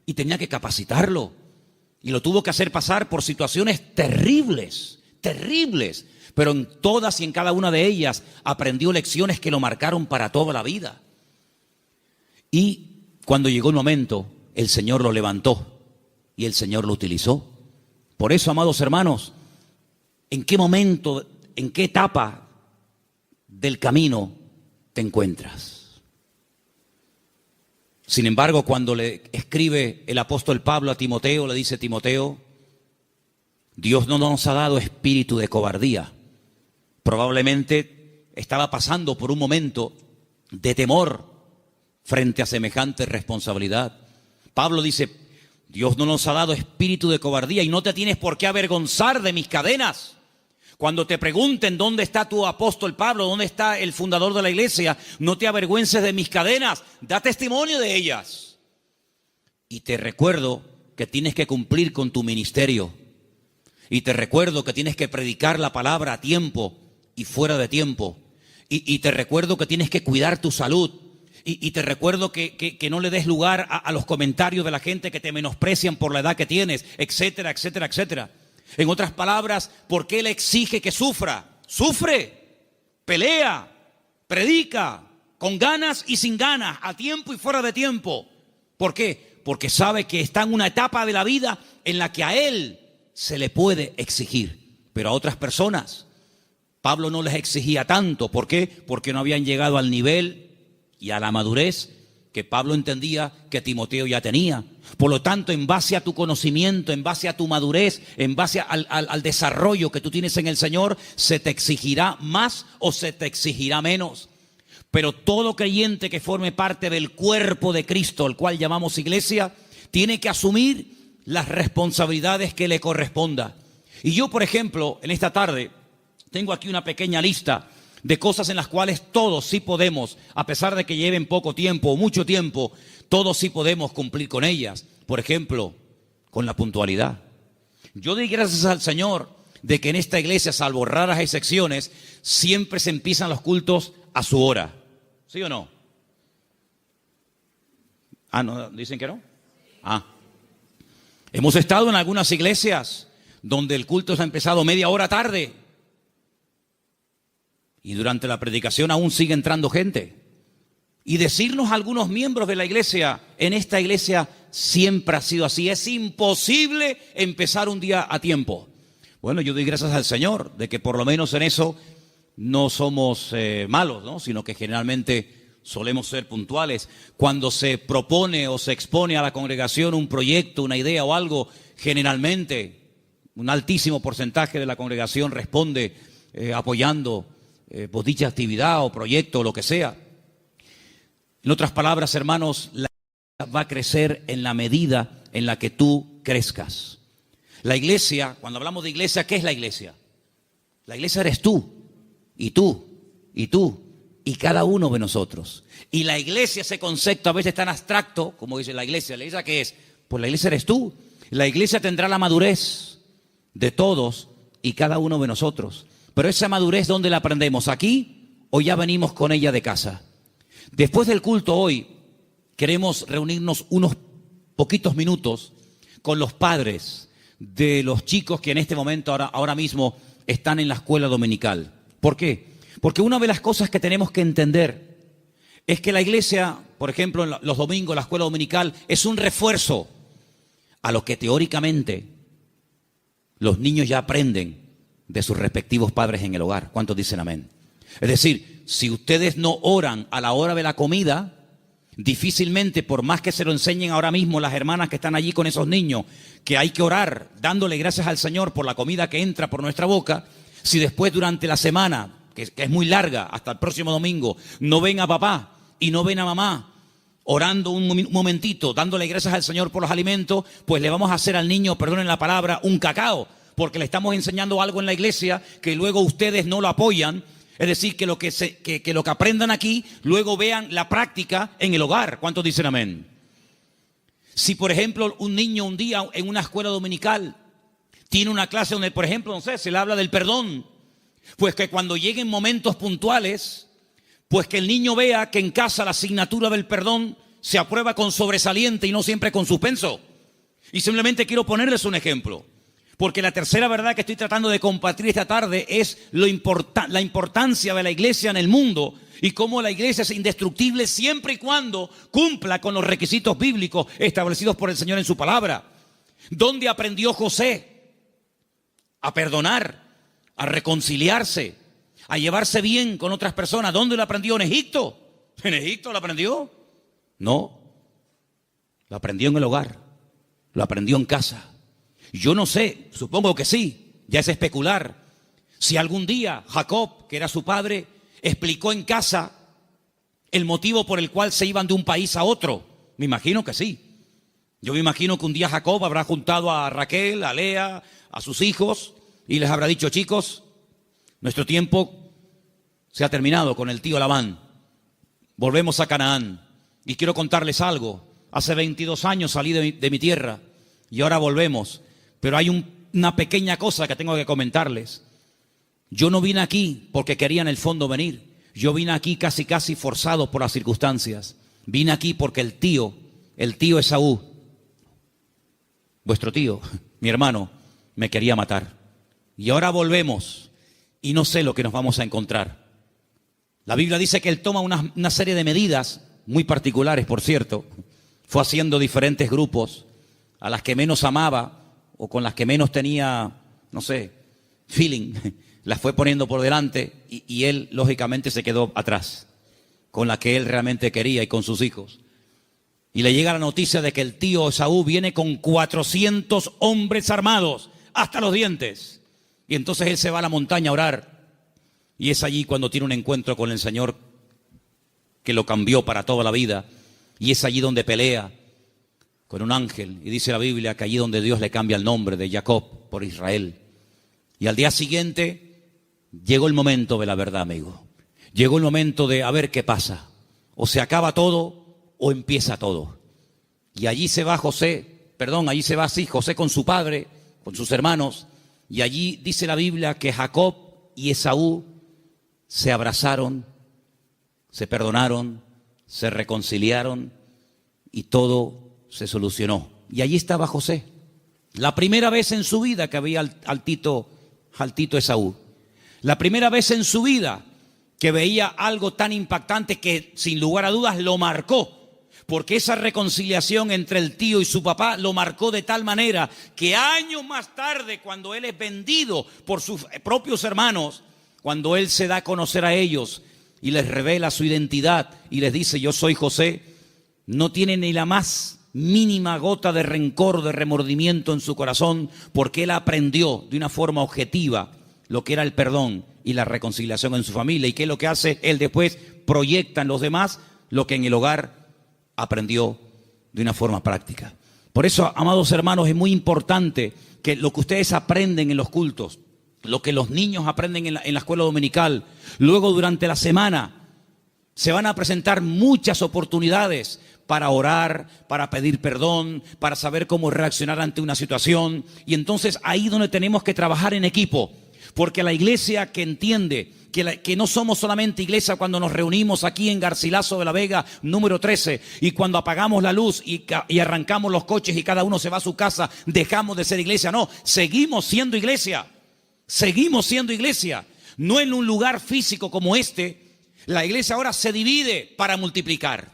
y tenía que capacitarlo. Y lo tuvo que hacer pasar por situaciones terribles, pero en todas y en cada una de ellas aprendió lecciones que lo marcaron para toda la vida. Y cuando llegó el momento, el Señor lo levantó y el Señor lo utilizó. Por eso, amados hermanos, ¿en qué momento, en qué etapa del camino te encuentras? Sin embargo, cuando le escribe el apóstol Pablo a Timoteo, le dice: Timoteo, Dios no nos ha dado espíritu de cobardía. Probablemente estaba pasando por un momento de temor frente a semejante responsabilidad. Pablo dice: Dios no nos ha dado espíritu de cobardía y no te tienes por qué avergonzar de mis cadenas. Cuando te pregunten dónde está tu apóstol Pablo, dónde está el fundador de la iglesia, no te avergüences de mis cadenas, da testimonio de ellas. Y te recuerdo que tienes que cumplir con tu ministerio. Y te recuerdo que tienes que predicar la palabra a tiempo y fuera de tiempo. Y te recuerdo que tienes que cuidar tu salud. Y te recuerdo que no le des lugar a los comentarios de la gente que te menosprecian por la edad que tienes, etcétera, etcétera, etcétera. En otras palabras, ¿por qué Él exige que sufra? Sufre, pelea, predica, con ganas y sin ganas, a tiempo y fuera de tiempo. ¿Por qué? Porque sabe que está en una etapa de la vida en la que a Él se le puede exigir, pero a otras personas Pablo no les exigía tanto. ¿Por qué? Porque no habían llegado al nivel y a la madurez que Pablo entendía que Timoteo ya tenía. Por lo tanto, en base a tu conocimiento, en base a tu madurez, en base al desarrollo que tú tienes en el Señor, se te exigirá más o se te exigirá menos. Pero todo creyente que forme parte del cuerpo de Cristo, el cual llamamos iglesia, tiene que asumir las responsabilidades que le corresponda. Y yo, por ejemplo, en esta tarde, tengo aquí una pequeña lista de cosas en las cuales todos sí podemos, a pesar de que lleven poco tiempo o mucho tiempo, todos sí podemos cumplir con ellas. Por ejemplo, con la puntualidad. Yo doy gracias al Señor de que en esta iglesia, salvo raras excepciones, siempre se empiezan los cultos a su hora. ¿Sí o no? ¿No? ¿Dicen que no? Hemos estado en algunas iglesias donde el culto se ha empezado media hora tarde. Y durante la predicación aún sigue entrando gente. Y decirnos a algunos miembros de la iglesia, en esta iglesia siempre ha sido así. Es imposible empezar un día a tiempo. Bueno, yo doy gracias al Señor de que por lo menos en eso no somos malos, ¿no? Sino que generalmente solemos ser puntuales. Cuando se propone o se expone a la congregación un proyecto, una idea o algo, generalmente un altísimo porcentaje de la congregación responde apoyando pues dicha actividad o proyecto o lo que sea. En otras palabras, hermanos, la iglesia va a crecer en la medida en la que tú crezcas. La iglesia, cuando hablamos de iglesia, ¿qué es la iglesia? La iglesia eres tú, y tú, y tú, y cada uno de nosotros. Y la iglesia, ese concepto a veces tan abstracto, como dice la iglesia ¿qué es? Pues la iglesia eres tú. La iglesia tendrá la madurez de todos y cada uno de nosotros. Pero esa madurez, ¿dónde la aprendemos? ¿Aquí o ya venimos con ella de casa? Después del culto hoy, queremos reunirnos unos poquitos minutos con los padres de los chicos que en este momento, ahora mismo, están en la escuela dominical. ¿Por qué? Porque una de las cosas que tenemos que entender es que la iglesia, por ejemplo, los domingos, la escuela dominical, es un refuerzo a lo que teóricamente los niños ya aprenden de sus respectivos padres en el hogar. ¿Cuántos dicen amén? Es decir, si ustedes no oran a la hora de la comida, difícilmente, por más que se lo enseñen ahora mismo las hermanas que están allí con esos niños, que hay que orar dándole gracias al Señor por la comida que entra por nuestra boca, si después durante la semana, que es muy larga, hasta el próximo domingo, no ven a papá y no ven a mamá orando un momentito, dándole gracias al Señor por los alimentos, pues le vamos a hacer al niño, perdonen la palabra, un cacao, porque le estamos enseñando algo en la iglesia que luego ustedes no lo apoyan. Es decir, que lo que aprendan aquí, luego vean la práctica en el hogar. ¿Cuántos dicen amén? Si, por ejemplo, un niño un día en una escuela dominical tiene una clase donde, por ejemplo, no sé, se le habla del perdón, pues que cuando lleguen momentos puntuales, pues que el niño vea que en casa la asignatura del perdón se aprueba con sobresaliente y no siempre con suspenso. Y simplemente quiero ponerles un ejemplo. Porque la tercera verdad que estoy tratando de compartir esta tarde es la importancia de la iglesia en el mundo y cómo la iglesia es indestructible siempre y cuando cumpla con los requisitos bíblicos establecidos por el Señor en su palabra. ¿Dónde aprendió José a perdonar, a reconciliarse, a llevarse bien con otras personas? ¿Dónde lo aprendió? ¿En Egipto? ¿En Egipto lo aprendió? No, lo aprendió en el hogar, lo aprendió en casa. Yo no sé, supongo que sí, ya es especular. Si algún día Jacob, que era su padre, explicó en casa el motivo por el cual se iban de un país a otro. Me imagino que sí. Yo me imagino que un día Jacob habrá juntado a Raquel, a Lea, a sus hijos y les habrá dicho: chicos, nuestro tiempo se ha terminado con el tío Labán. Volvemos a Canaán. Y quiero contarles algo. Hace 22 años salí de mi tierra y ahora volvemos. Pero hay una pequeña cosa que tengo que comentarles. Yo no vine aquí porque quería en el fondo venir. Yo vine aquí casi forzado por las circunstancias. Vine aquí porque el tío Esaú, vuestro tío, mi hermano, me quería matar. Y ahora volvemos y no sé lo que nos vamos a encontrar. La Biblia dice que él toma una serie de medidas, muy particulares por cierto. Fue haciendo diferentes grupos, a las que menos amaba o con las que menos tenía, no sé, feeling, las fue poniendo por delante y él lógicamente se quedó atrás, con la que él realmente quería y con sus hijos. Y le llega la noticia de que el tío Esaú viene con 400 hombres armados hasta los dientes. Y entonces él se va a la montaña a orar. Y es allí cuando tiene un encuentro con el Señor que lo cambió para toda la vida. Y es allí donde pelea con un ángel. Y dice la Biblia que allí donde Dios le cambia el nombre de Jacob por Israel. Y al día siguiente llegó el momento de la verdad, amigo. Llegó el momento de a ver qué pasa. O se acaba todo o empieza todo. Y allí se va José con su padre, con sus hermanos. Y allí dice la Biblia que Jacob y Esaú se abrazaron, se perdonaron, se reconciliaron y todo se solucionó. Y allí estaba José. La primera vez en su vida que veía al tito Esaú. La primera vez en su vida que veía algo tan impactante que sin lugar a dudas lo marcó. Porque esa reconciliación entre el tío y su papá lo marcó de tal manera que años más tarde, cuando él es vendido por sus propios hermanos, cuando él se da a conocer a ellos y les revela su identidad y les dice: yo soy José, no tiene ni la más mínima gota de rencor, de remordimiento en su corazón, porque él aprendió de una forma objetiva lo que era el perdón y la reconciliación en su familia. ¿Y qué es lo que hace? Él después proyecta en los demás lo que en el hogar aprendió de una forma práctica. Por eso, amados hermanos, es muy importante que lo que ustedes aprenden en los cultos, lo que los niños aprenden en la escuela dominical, luego durante la semana, se van a presentar muchas oportunidades para orar, para pedir perdón, para saber cómo reaccionar ante una situación. Y entonces ahí donde tenemos que trabajar en equipo, porque la iglesia que entiende que no somos solamente iglesia cuando nos reunimos aquí en Garcilaso de la Vega, número 13, y cuando apagamos la luz y arrancamos los coches y cada uno se va a su casa, dejamos de ser iglesia. No, seguimos siendo iglesia. Seguimos siendo iglesia. No en un lugar físico como este. La iglesia ahora se divide para multiplicar.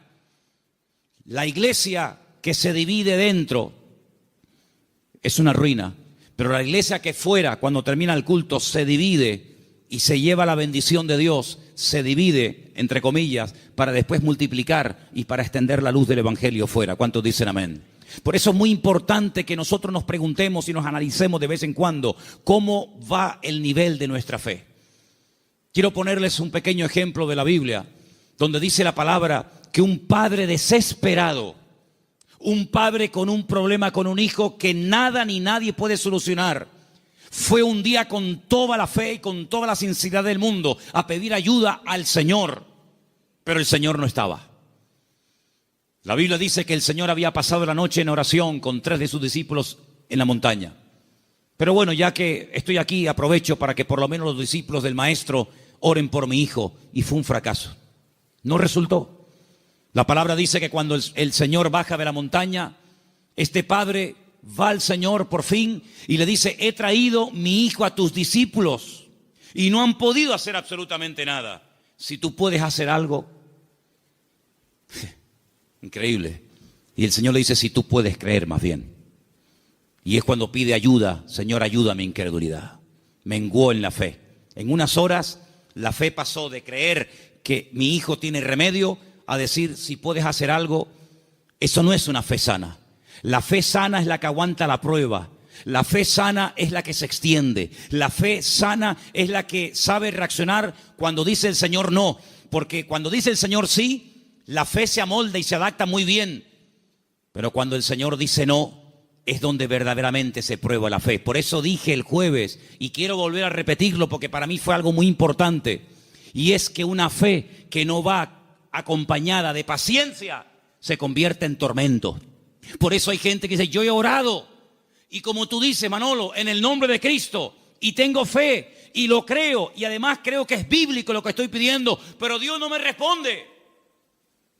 La iglesia que se divide dentro es una ruina. Pero la iglesia que fuera, cuando termina el culto, se divide y se lleva la bendición de Dios, se divide, entre comillas, para después multiplicar y para extender la luz del evangelio fuera. ¿Cuántos dicen amén? Por eso es muy importante que nosotros nos preguntemos y nos analicemos de vez en cuando cómo va el nivel de nuestra fe. Quiero ponerles un pequeño ejemplo de la Biblia, donde dice la palabra que un padre desesperado, un padre con un problema con un hijo que nada ni nadie puede solucionar, fue un día con toda la fe y con toda la sinceridad del mundo a pedir ayuda al Señor, pero el Señor no estaba. La Biblia dice que el Señor había pasado la noche en oración con 3 de sus discípulos en la montaña. Pero bueno, ya que estoy aquí, aprovecho para que por lo menos los discípulos del Maestro oren por mi hijo. Y fue un fracaso. No resultó. La palabra dice que cuando el Señor baja de la montaña, este padre va al Señor por fin y le dice: he traído mi hijo a tus discípulos y no han podido hacer absolutamente nada. Si tú puedes hacer algo. Increíble. Y el Señor le dice: si tú puedes creer más bien. Y es cuando pide ayuda: Señor, ayuda a mi incredulidad. Menguó en la fe. En unas horas la fe pasó de creer que mi hijo tiene remedio a decir: si puedes hacer algo. Eso no es una fe sana. La fe sana es la que aguanta la prueba. La fe sana es la que se extiende. La fe sana es la que sabe reaccionar cuando dice el Señor no. Porque cuando dice el Señor sí, la fe se amolda y se adapta muy bien. Pero cuando el Señor dice no, es donde verdaderamente se prueba la fe. Por eso dije el jueves, y quiero volver a repetirlo porque para mí fue algo muy importante, y es que una fe que no va acompañada de paciencia se convierte en tormento. Por eso hay gente que dice: yo he orado, y como tú dices, Manolo, en el nombre de Cristo, y tengo fe, y lo creo, y además creo que es bíblico lo que estoy pidiendo, pero Dios no me responde.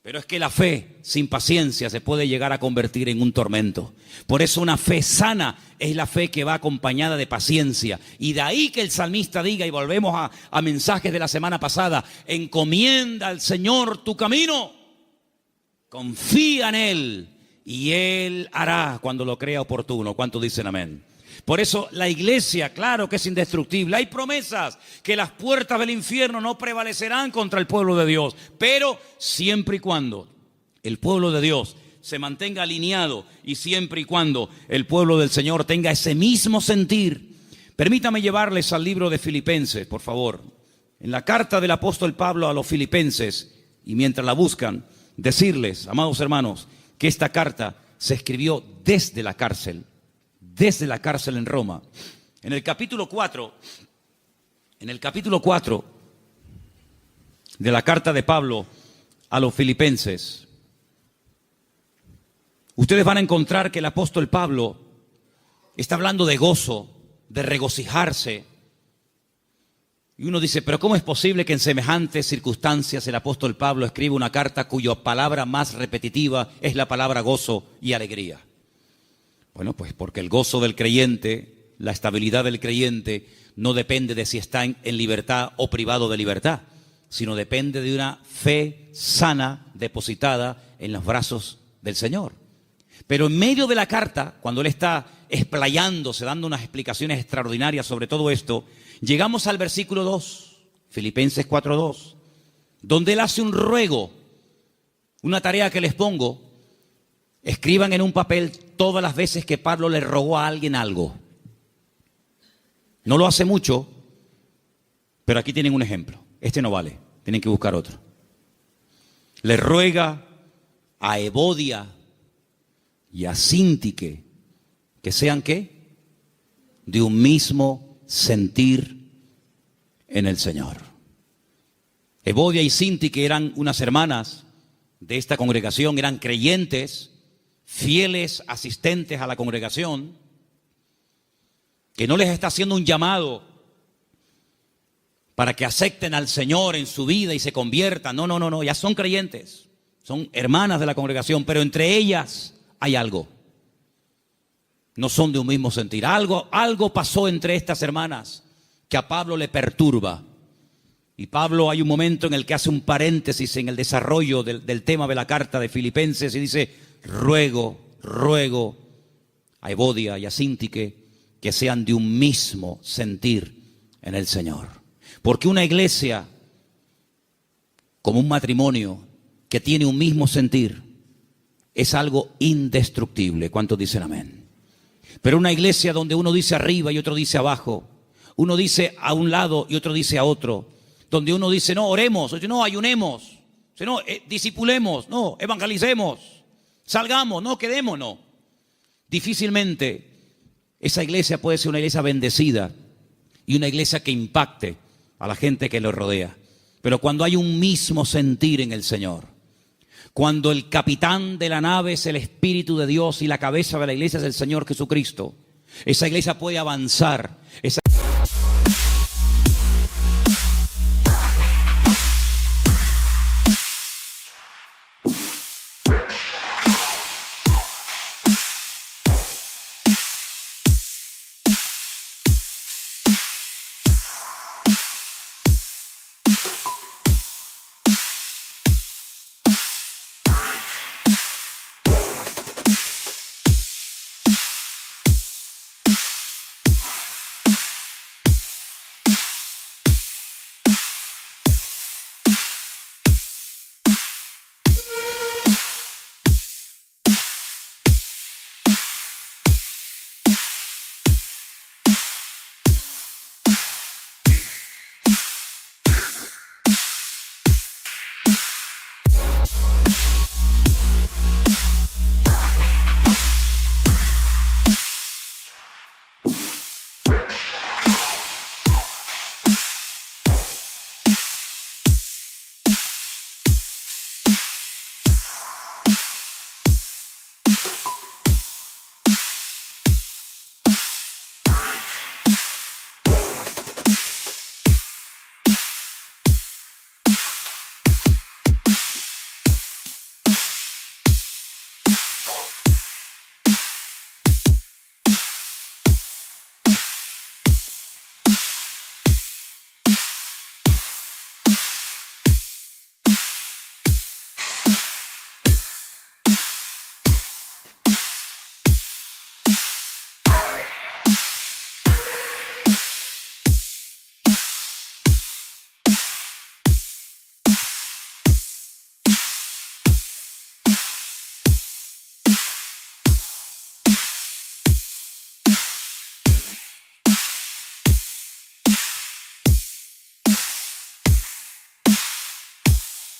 Pero es que la fe sin paciencia se puede llegar a convertir en un tormento. Por eso una fe sana es la fe que va acompañada de paciencia. Y de ahí que el salmista diga, y volvemos a mensajes de la semana pasada: encomienda al Señor tu camino, confía en Él y Él hará cuando lo crea oportuno. ¿Cuántos dicen amén? Por eso la iglesia, claro que es indestructible. Hay promesas que las puertas del infierno no prevalecerán contra el pueblo de Dios. Pero siempre y cuando el pueblo de Dios se mantenga alineado y siempre y cuando el pueblo del Señor tenga ese mismo sentir. Permítame llevarles al libro de Filipenses, por favor. En la carta del apóstol Pablo a los Filipenses, y mientras la buscan, decirles, amados hermanos, que esta carta se escribió desde la cárcel en Roma. En el capítulo 4 de la carta de Pablo a los Filipenses, ustedes van a encontrar que el apóstol Pablo está hablando de gozo, de regocijarse. Y uno dice, pero ¿cómo es posible que en semejantes circunstancias el apóstol Pablo escriba una carta cuya palabra más repetitiva es la palabra gozo y alegría? Bueno, pues porque el gozo del creyente, la estabilidad del creyente, no depende de si está en libertad o privado de libertad, sino depende de una fe sana depositada en los brazos del Señor. Pero en medio de la carta, cuando él está explayándose, dando unas explicaciones extraordinarias sobre todo esto, llegamos al versículo 2, Filipenses 4:2, donde él hace un ruego, una tarea que les pongo: escriban en un papel todas las veces que Pablo le rogó a alguien algo. No lo hace mucho, pero aquí tienen un ejemplo. Este no vale, tienen que buscar otro. Le ruega a Evodia y a Síntique que sean, ¿qué? De un mismo sentir en el Señor. Evodia y Síntique eran unas hermanas de esta congregación, eran creyentes, fieles asistentes a la congregación, que no les está haciendo un llamado para que acepten al Señor en su vida y se conviertan. No, ya son creyentes, son hermanas de la congregación, pero entre ellas hay algo. No son de un mismo sentir. Algo pasó entre estas hermanas que a Pablo le perturba. Y Pablo, hay un momento en el que hace un paréntesis en el desarrollo del tema de la carta de Filipenses y dice: ruego a Evodia y a Síntique que sean de un mismo sentir en el Señor. Porque una iglesia, como un matrimonio que tiene un mismo sentir, es algo indestructible. ¿Cuántos dicen amén? Pero una iglesia donde uno dice arriba y otro dice abajo, uno dice a un lado y otro dice a otro, donde uno dice no, oremos, otro, no, ayunemos, no, discipulemos, no, evangelicemos, salgamos, no, quedemos, no. Difícilmente esa iglesia puede ser una iglesia bendecida y una iglesia que impacte a la gente que lo rodea. Pero cuando hay un mismo sentir en el Señor, cuando el capitán de la nave es el Espíritu de Dios y la cabeza de la iglesia es el Señor Jesucristo, esa iglesia puede avanzar, esa